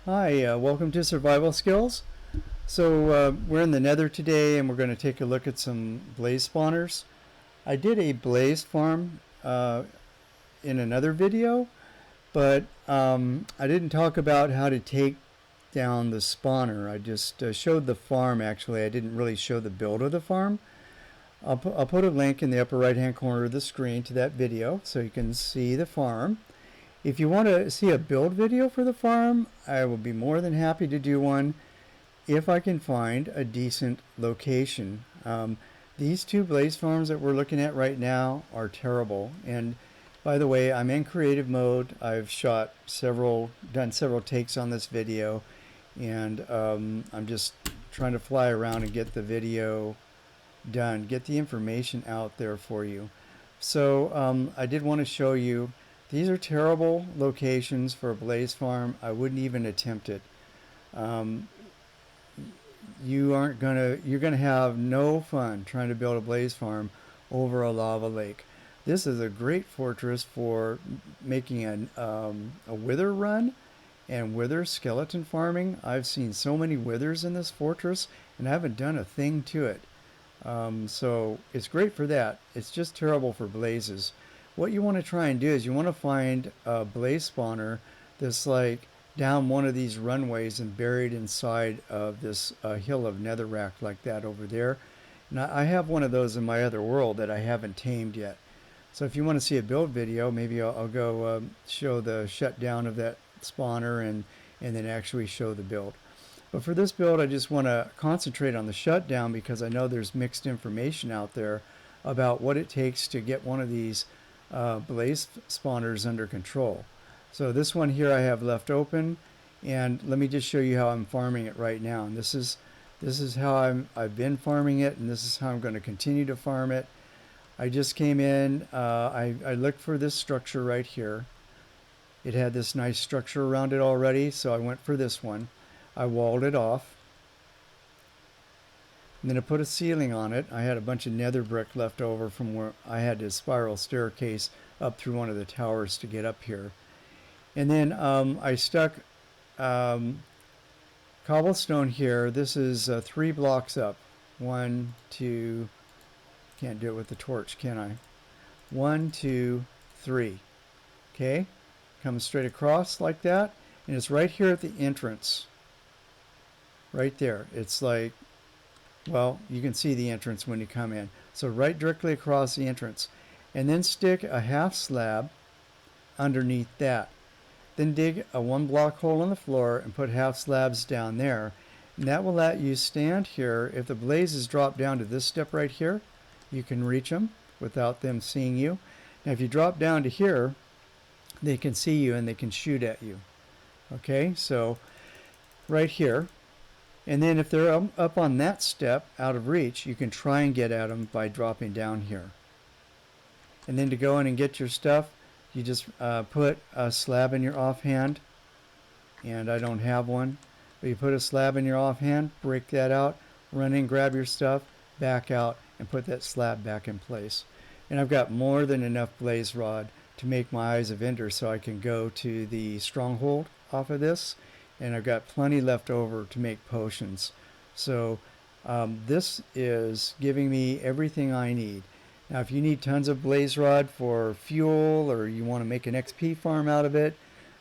Hi, welcome to Survival Skills. We're in the Nether today, and we're going to take a look at some blaze spawners. I did a blaze farm in another video, but I didn't talk about how to take down the spawner. I just showed the farm. Actually, I didn't really show the build of the farm. I'll put a link in the upper right hand corner of the screen to that video so you can see the farm. If you want to see a build video for the farm, I will be more than happy to do one if I can find a decent location. These two blaze farms that we're looking at right now are terrible. And by the way, I'm in creative mode. I've done several takes on this video, and I'm just trying to fly around and get the video done, get the information out there for you. So I did want to show you. These are terrible locations for a blaze farm. I wouldn't even attempt it. You're gonna have no fun trying to build a blaze farm over a lava lake. This is a great fortress for making a wither run and wither skeleton farming. I've seen so many withers in this fortress, and I haven't done a thing to it. So it's great for that. It's just terrible for blazes. What you want to try and do is you want to find a blaze spawner that's like down one of these runways and buried inside of this hill of netherrack like that over there. And I have one of those in my other world that I haven't tamed yet. So if you want to see a build video, maybe I'll go show the shutdown of that spawner and then actually show the build. But for this build, I just want to concentrate on the shutdown because I know there's mixed information out there about what it takes to get one of these blaze spawners under control. So this one here I have left open, and let me just show you how I'm farming it right now. And this is how I've been farming it, and this is how I'm going to continue to farm it. I just came in, I looked for this structure right here. It had this nice structure around it already, so I went for this one. I walled it off. And then I put a ceiling on it. I had a bunch of nether brick left over from where I had to spiral staircase up through one of the towers to get up here. And then I stuck cobblestone here. This is 3 blocks up. 1, 2, can't do it with the torch, can I? 1, 2, 3. Okay, comes straight across like that. And it's right here at the entrance. Right there. It's like, well, you can see the entrance when you come in. So right directly across the entrance. And then stick a half slab underneath that. Then dig a 1 block hole in the floor and put half slabs down there. And that will let you stand here. If the blazes drop down to this step right here, you can reach them without them seeing you. Now if you drop down to here, they can see you and they can shoot at you. Okay, so right here. And then if they're up on that step out of reach, you can try and get at them by dropping down here. And then to go in and get your stuff, you just put a slab in your offhand. And I don't have one. But you put a slab in your offhand, break that out, run in, grab your stuff, back out, and put that slab back in place. And I've got more than enough blaze rod to make my Eyes of Ender so I can go to the stronghold off of this. And I've got plenty left over to make potions. So this is giving me everything I need. Now if you need tons of blaze rod for fuel, or you want to make an XP farm out of it,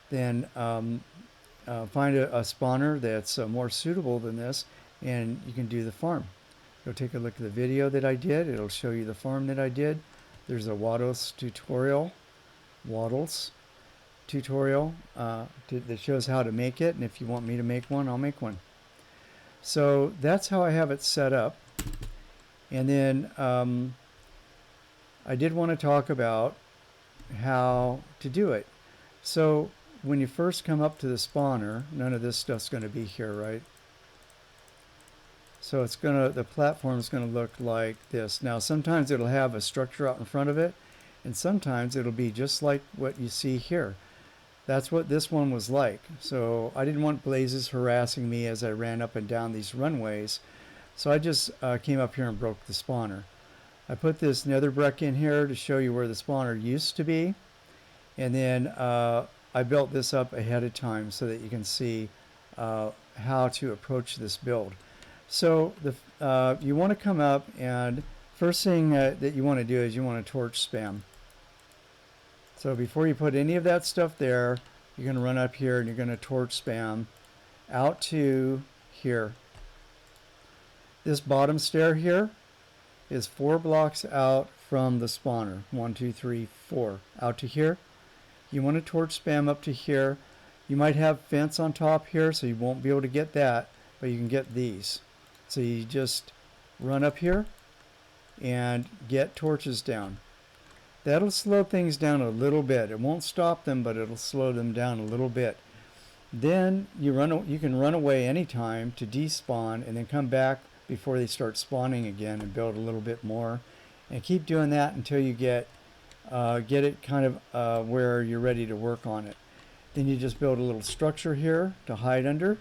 then find a spawner that's more suitable than this, and you can do the farm. Go take a look at the video that I did. It'll show you the farm that I did. There's a Waddles tutorial that shows how to make it, and if you want me to make one, I'll make one. So that's how I have it set up. And then I did want to talk about how to do it. So when you first come up to the spawner, none of this stuff's going to be here, right? So the platform's going to look like this. Now sometimes it'll have a structure out in front of it, and sometimes it'll be just like what you see here. That's what this one was like. So I didn't want blazes harassing me as I ran up and down these runways. So I just came up here and broke the spawner. I put this nether brick in here to show you where the spawner used to be. And then I built this up ahead of time so that you can see how to approach this build. So you want to come up, and first thing that you want to do is you want to torch spam. So before you put any of that stuff there, you're going to run up here and you're going to torch spam out to here. This bottom stair here is 4 blocks out from the spawner. 1, 2, 3, 4. Out to here. You want to torch spam up to here. You might have fence on top here, so you won't be able to get that, but you can get these. So you just run up here and get torches down. That'll slow things down a little bit. It won't stop them, but it'll slow them down a little bit. Then you can run away anytime to despawn and then come back before they start spawning again and build a little bit more. And keep doing that until you get it kind of where you're ready to work on it. Then you just build a little structure here to hide under.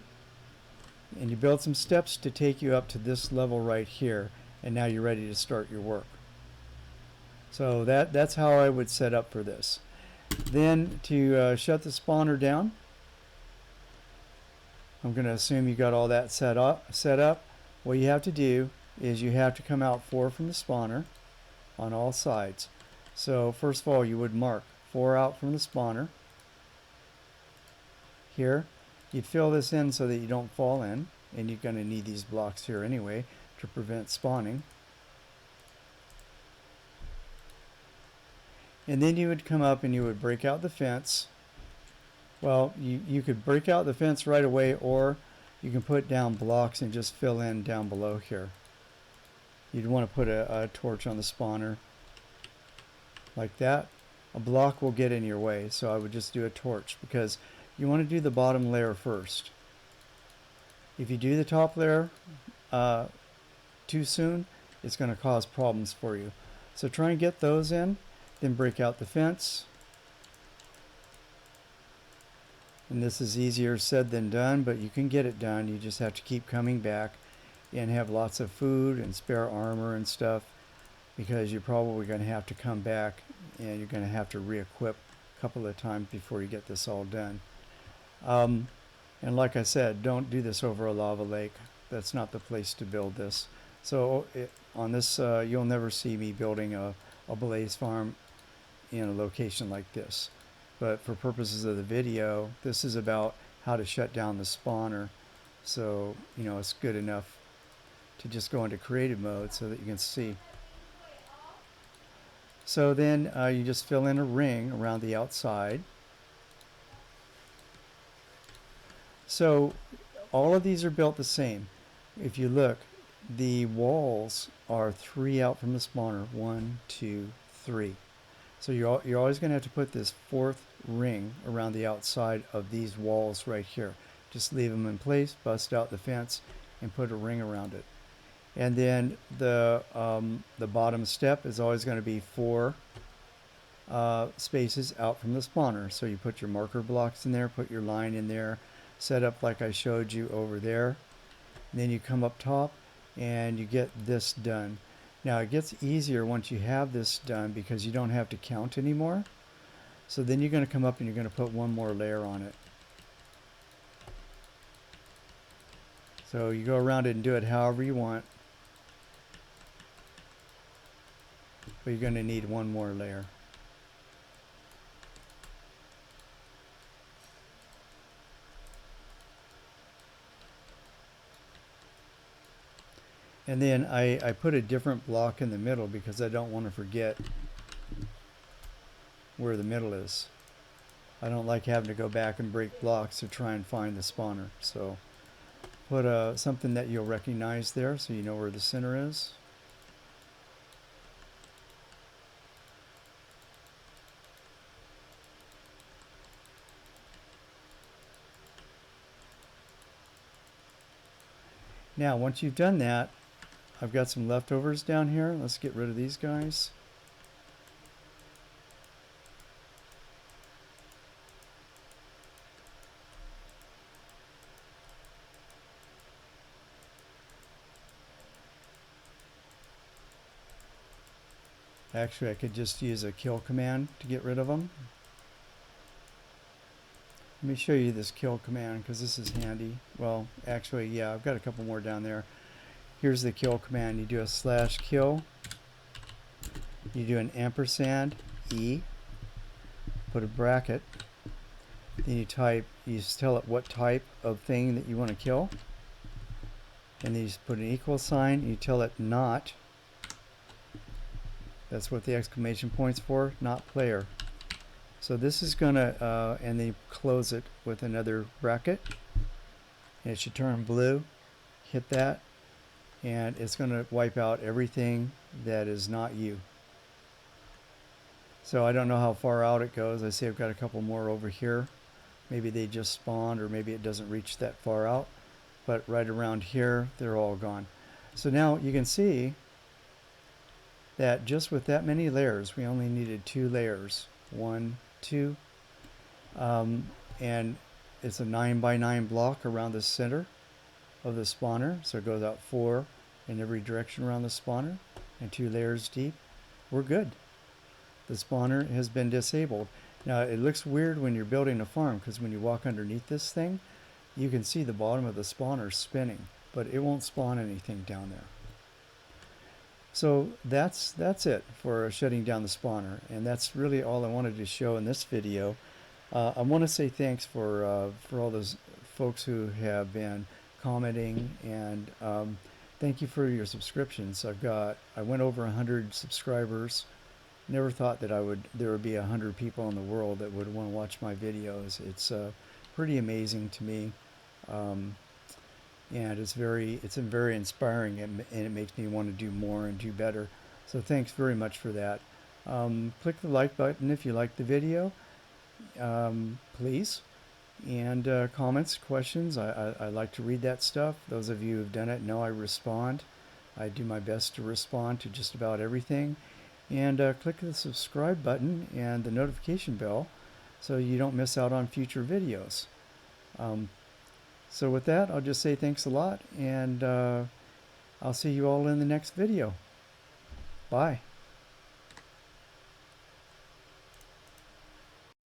And you build some steps to take you up to this level right here. And now you're ready to start your work. So that's how I would set up for this. Then to shut the spawner down, I'm going to assume you got all that set up. What you have to do is you have to come out 4 from the spawner on all sides. So first of all, you would mark 4 out from the spawner. Here, you'd fill this in so that you don't fall in, and you're going to need these blocks here anyway to prevent spawning. And then you would come up and you would break out the fence. Well, you could break out the fence right away, or you can put down blocks and just fill in down below here. You'd want to put a torch on the spawner like that. A block will get in your way, so I would just do a torch because you want to do the bottom layer first. If you do the top layer too soon, it's going to cause problems for you. So try and get those in, then break out the fence. And this is easier said than done, but you can get it done. You just have to keep coming back and have lots of food and spare armor and stuff, because you're probably going to have to come back and you're going to have to re-equip a couple of times before you get this all done. And like I said, don't do this over a lava lake. That's not the place to build this. So on this, you'll never see me building a blaze farm in a location like this. But for purposes of the video, this is about how to shut down the spawner. So, it's good enough to just go into creative mode so that you can see. So then you just fill in a ring around the outside. So all of these are built the same. If you look, the walls are 3 out from the spawner. 1, 2, 3. So you're always going to have to put this 4th ring around the outside of these walls right here. Just leave them in place, bust out the fence, and put a ring around it. And then the bottom step is always going to be 4 spaces out from the spawner. So you put your marker blocks in there, put your line in there, set up like I showed you over there. And then you come up top and you get this done. Now it gets easier once you have this done because you don't have to count anymore. So then you're going to come up and you're going to put one more layer on it. So you go around it and do it however you want. But you're going to need one more layer. And then I put a different block in the middle because I don't want to forget where the middle is. I don't like having to go back and break blocks to try and find the spawner. So put something that you'll recognize there so you know where the center is. Now once you've done that, I've got some leftovers down here. Let's get rid of these guys. Actually, I could just use a kill command to get rid of them. Let me show you this kill command because this is handy. Well, actually, yeah, I've got a couple more down there. Here's the kill command. You do a /kill. You do an ampersand E. Put a bracket. Then you type, you just tell it what type of thing that you want to kill. And then you just put an equal sign. You tell it not. That's what the exclamation point's for, not player. So this is gonna, and then you close it with another bracket. And it should turn blue. Hit that. And it's gonna wipe out everything that is not you. So I don't know how far out it goes. I see I've got a couple more over here. Maybe they just spawned, or maybe it doesn't reach that far out. But right around here, they're all gone. So now you can see that just with that many layers, we only needed 2 layers. 1, 2. And it's a 9x9 block around the center of the spawner. So it goes out 4 in every direction around the spawner and 2 layers deep. We're good. The spawner has been disabled. Now it looks weird when you're building a farm because when you walk underneath this thing, you can see the bottom of the spawner spinning, but it won't spawn anything down there. So that's it for shutting down the spawner, and that's really all I wanted to show in this video. I want to say thanks for all those folks who have been commenting, and thank you for your subscriptions. I went over 100 subscribers. Never thought that there would be 100 people in the world that would want to watch my videos. It's pretty amazing to me, and it's very inspiring, and it makes me want to do more and do better. So thanks very much for that. Click the like button if you like the video, please, and comments, questions. I like to read that stuff. Those of you who've done it know I respond. I do my best to respond to just about everything. And click the subscribe button and the notification bell so you don't miss out on future videos. So with that, I'll just say thanks a lot, and I'll see you all in the next video. Bye.